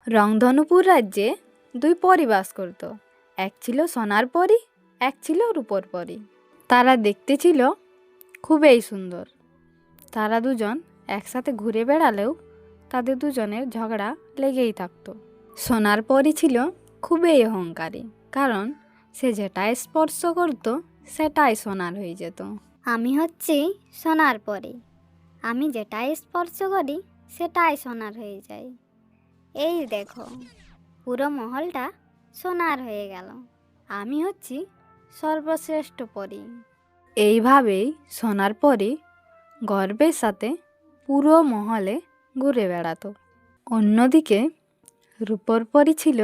রংধনুপুর রাজ্যে দুই পরী বাস করত। এক ছিল সোনার পরী, এক ছিল রূপোর পরী। তারা দেখতে ছিল খুবই সুন্দর। তারা দুজন একসাথে ঘুরে বেড়ালেও তাদের দুজনের ঝগড়া লেগেই থাকতো। সোনার পরী ছিল খুবই অহংকারী, কারণ সে যেটাই স্পর্শ করত সেটাই সোনার হয়ে যেত। আমি হচ্ছি সোনার পরী, আমি যেটাই স্পর্শ করি সেটাই সোনার হয়ে যায়। এই দেখো, পুরো মহলটা সোনার হয়ে গেল। আমি হচ্ছি সর্বশ্রেষ্ঠ পরী। এইভাবেই সোনার পরী গর্বের সাথে পুরো মহলে ঘুরে বেড়াতো। অন্যদিকে রূপোর পরী ছিল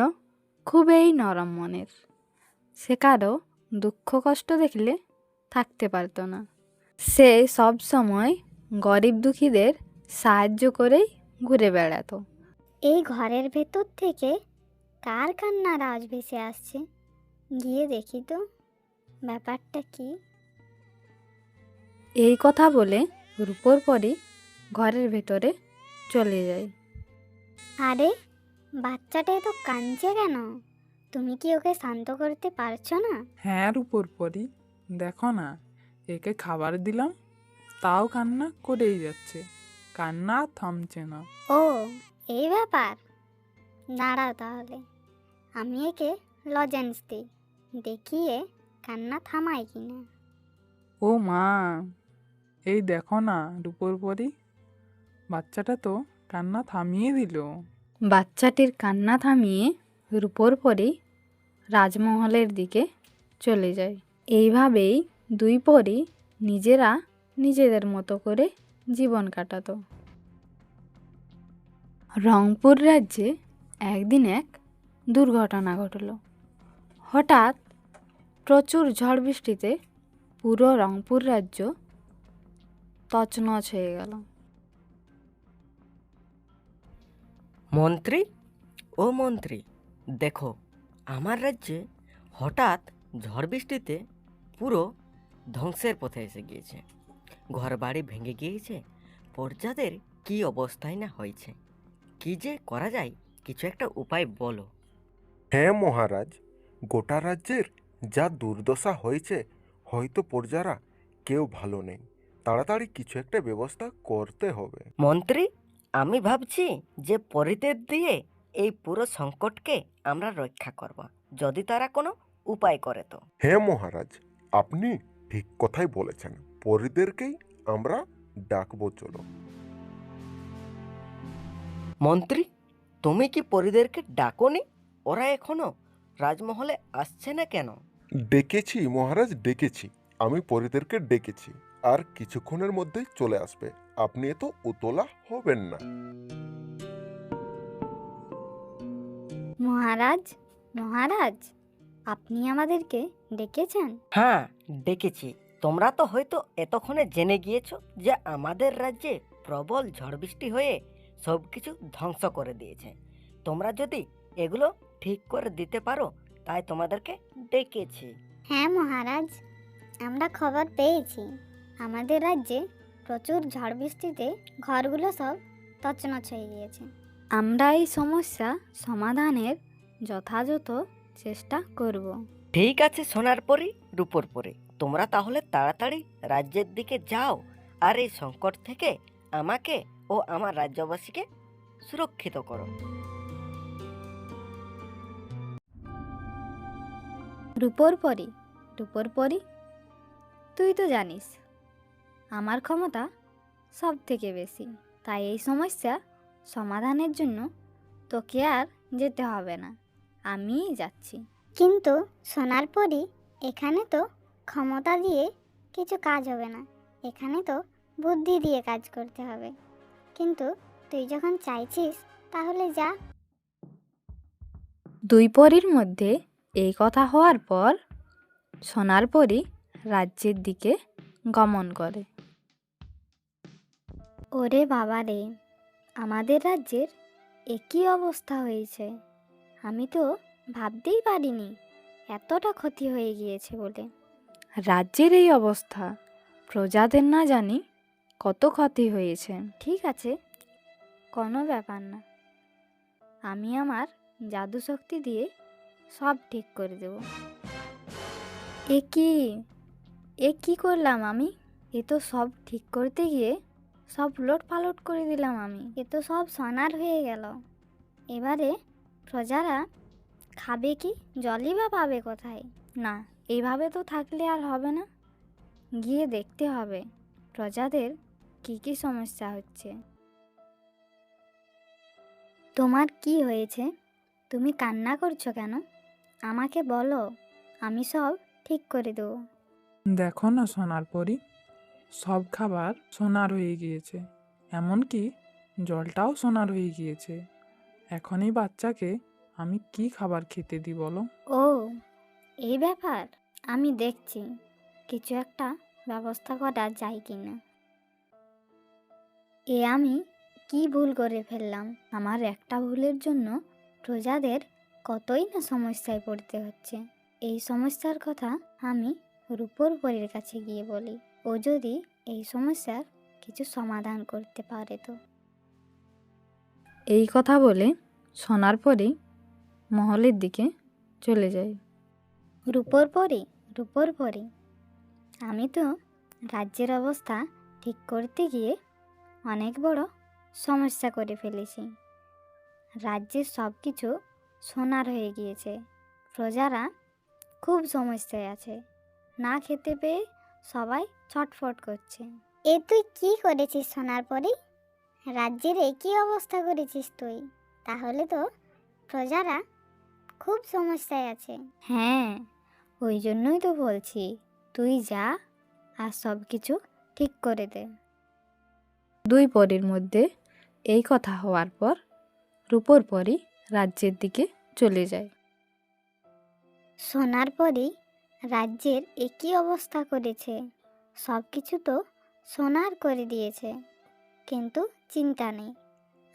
খুবই নরম মনের। সে কারো দুঃখ কষ্ট দেখলে থাকতে পারত না। সে সব সময় গরিব দুঃখীদের সাহায্য করেই ঘুরে বেড়াতো। এই ঘরের ভেতর থেকে কার কান্নার আওয়াজ ভেসে আসছে? গিয়ে দেখি তো ব্যাপারটা কি। এই কথা বলে রূপোর পরী ঘরের ভেতরে চলে যায়। আরে, বাচ্চাটা তো কাঁদছে কেন? তুমি কি ওকে শান্ত করতে পারছো না? হ্যাঁ রূপোর পরী, দেখো না, একে খাবার দিলাম তাও কান্না করেই যাচ্ছে, কান্না আর থামছে না। ও, এই ব্যাপার। দাঁড়াও তাহলে, আমি একে লজেন্স দিই, দেখিয়ে কান্না থামায় কিনা। ও মা, এই দেখো না রূপোর পরী, বাচ্চাটা তো কান্না থামিয়ে দিল। বাচ্চাটির কান্না থামিয়ে রূপোর পরী রাজমহলের দিকে চলে যায়। এইভাবেই দুই পরী নিজেরা নিজেদের মতো করে জীবন কাটাতো। রংপুর রাজ্যে একদিন এক দুর্ঘটনা ঘটল। হঠাৎ প্রচুর ঝড় বৃষ্টিতে পুরো রংপুর রাজ্য তছনছ হয়ে গেল। মন্ত্রী, ও মন্ত্রী, দেখো, আমার রাজ্যে হঠাৎ ঝড় বৃষ্টিতে পুরো ধ্বংসের পথে এসে গিয়েছে। ঘরবাড়ি ভেঙে গিয়েছে, প্রজাদের কি অবস্থায় না হয়েছে। কি যে করা যায়, কিছু একটা উপায় বলো। হ্যাঁ মহারাজ, গোটা রাজ্যের যা দুর্দশা হয়েছে, হয়তো প্রজারা কেউ ভালো নেই। তাড়াতাড়ি কিছু একটা ব্যবস্থা করতে হবে। মন্ত্রী, আমি ভাবছি যে পরিতের দিয়ে এই পুরো সংকটকে আমরা রক্ষা করব, যদি তারা কোনো উপায় করে তো। হ্যাঁ মহারাজ, আপনি ঠিক কথাই বলেছেন। পরিদেরকেই আমরা ডাকবো, চলো। মন্ত্রী, তুমি কি পরিদেরকে ডাকোনি? ওরা এখনো রাজমহলে আসছে না কেন? ডেকেছি মহারাজ, ডেকেছি। আমি পরিদেরকে ডেকেছি, আর কিছুক্ষণের মধ্যেই চলে আসবে। আপনি এত উতলা হবেন না। মহারাজ, মহারাজ, আপনি আমাদেরকে ডেকেছেন? হ্যাঁ, ডেকেছি। তোমরা তো হয়তো এতক্ষণে জেনে গিয়েছো যে আমাদের রাজ্যে প্রবল ঝড় বৃষ্টি হয়ে সব কিছু ধ্বংস করে দিয়েছে। তোমরা যদি এগুলো ঠিক করে দিতে পারো, তাই তোমাদেরকে ডেকেছি। হ্যাঁ মহারাজ, আমরা খবর পেয়েছি আমাদের রাজ্যে প্রচুর ঝড় বৃষ্টিতে ঘরগুলো সব তছনছ হয়ে গিয়েছে। আমরা এই সমস্যা সমাধানের যথাযথ চেষ্টা করব। ঠিক আছে সোনার পরি, রূপোর পরি, তোমরা তাহলে তাড়াতাড়ি রাজ্যের দিকে যাও, আর এই সংকট থেকে আমাকে ও আমার রাজ্যবাসীকে সুরক্ষিত করো। রূপোর পরী, রূপোর পরী, তুই তো জানিস আমার ক্ষমতা সব থেকে বেশি, তাই এই সমস্যা সমাধানের জন্য তোকে আর যেতে হবে না, আমিই যাচ্ছি। কিন্তু সোনার পরি, এখানে তো ক্ষমতা দিয়ে কিছু কাজ হবে না, এখানে তো বুদ্ধি দিয়ে কাজ করতে হবে। কিন্তু তুই যখন চাইছিস তাহলে যা। দুই পরীর মধ্যে এই কথা হওয়ার পর সোনার পরী রাজ্যের দিকে গমন করে। ওরে বাবা রে, আমাদের রাজ্যের একই অবস্থা হয়েছে। আমি তো ভাবতেই পারিনি এতটা ক্ষতি হয়ে গিয়েছে বলে। রাজ্যের এই অবস্থা, প্রজাদের না জানি কত ক্ষতি হয়েছে। ঠিক আছে, কোনো ব্যাপার না, আমি আমার জাদু শক্তি দিয়ে সব ঠিক করে দেব। এ কি এ কি করলাম আমি? এ তো সব ঠিক করতে গিয়ে সব উলট পালট করে দিলাম আমি। এ তো সব সোনার হয়ে গেল। এবারে প্রজারা খাবে কি? জলই বা পাবে কোথায়? না, এইভাবে তো থাকলে আর হবে না। গিয়ে দেখতে হবে প্রজাদের কি কি সমস্যা হচ্ছে। তোমার কি হয়েছে? তুমি কান্না করছো কেন? আমাকে বলো, আমি সব ঠিক করে দেবো। দেখো না সোনার পরি, সব খাবার সোনার হয়ে গিয়েছে, এমনকি জলটাও সোনার হয়ে গিয়েছে। এখন এই বাচ্চাকে আমি কি খাবার খেতে দিই বলো? ও, এই ব্যাপার। আমি দেখছি কিছু একটা ব্যবস্থা করা যায় কি না। এ আমি কি ভুল করে ফেললাম? আমার একটা ভুলের জন্য প্রজাদের কতই না সমস্যায় পড়তে হচ্ছে। এই সমস্যার কথা আমি রূপর পরীর কাছে গিয়ে বলি। ও যদি এই সমস্যার কিছু সমাধান করতে পারে তো। এই কথা বলে সোনার পরি মহলের দিকে চলে যায়। রূপর পরী, রূপর পরী, আমি তো রাজ্যের অবস্থা ঠিক করতে গিয়ে অনেক বড় সমস্যা করে ফেলেছি। রাজ্যের সব কিছু সোনার হয়ে গিয়েছে। প্রজারা খুব সমস্যায় আছে। না খেতে পেয়ে সবাই ছটফট করছে। এ তুই কি করেছিস সোনার পরি? রাজ্যের একই অবস্থা করেছিস তুই। তাহলে তো প্রজারা খুব সমস্যায় আছে। হ্যাঁ, ওই জন্যই তো বলছি, তুই যা আর সব কিছু ঠিক করে দে। দুই পরীর মধ্যে এই কথা হওয়ার পর রূপর পরী রাজ্যের দিকে চলে যায়। সোনার পরি রাজ্যের একই অবস্থা করেছে। সব কিছু তো সোনার করে দিয়েছে, কিন্তু চিন্তা নেই,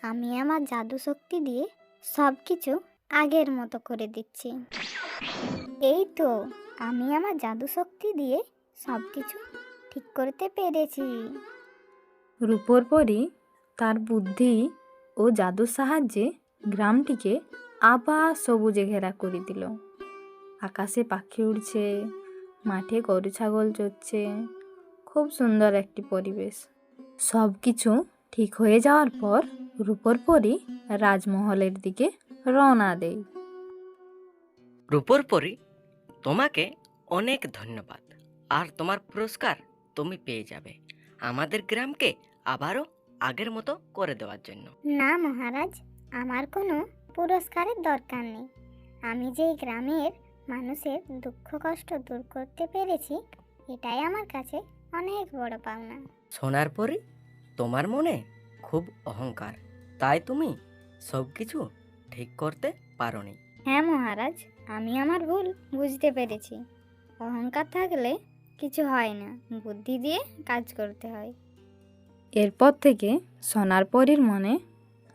আমি আমার জাদু শক্তি দিয়ে সব কিছু আগের মতো করে দিচ্ছি। এই তো, আমি আমার জাদু শক্তি দিয়ে সব কিছু ঠিক করতে পেরেছি। রূপর পরী তার বুদ্ধি ও জাদুর সাহায্যে গ্রামটিকে আবার সবুজে ঘেরা করে দিল। আকাশে পাখি উড়ছে, মাঠে গরু ছাগল চড়ছে, খুব সুন্দর একটি পরিবেশ। সব কিছু ঠিক হয়ে যাওয়ার পর রূপর পরী রাজমহলের দিকে রওনা দেয়। রূপর পরি, তোমাকে অনেক ধন্যবাদ। আর তোমার পুরস্কার তুমি পেয়ে যাবে আমাদের গ্রামকে আবারও আগের মতো করে দেওয়ার জন্য। না মহারাজ, আমার কোনো পুরস্কারের দরকার নেই। আমি যে এই গ্রামের মানুষের দুঃখ কষ্ট দূর করতে পেরেছি, এটাই আমার কাছে অনেক বড় পাওনা। সোনার পরি, তোমার মনে খুব অহংকার, তাই তুমি সব কিছু ঠিক করতে পারোনি। হ্যাঁ মহারাজ, আমি আমার ভুল বুঝতে পেরেছি। অহংকার থাকলে কিছু হয় না, বুদ্ধি দিয়ে কাজ করতে হয়। এরপর থেকে সোনার পরীর মনে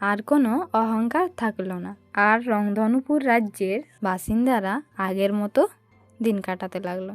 আর কোনো অহংকার থাকলো না, আর রংধনুপুর রাজ্যের বাসিন্দারা আগের মতো দিন কাটাতে লাগলো।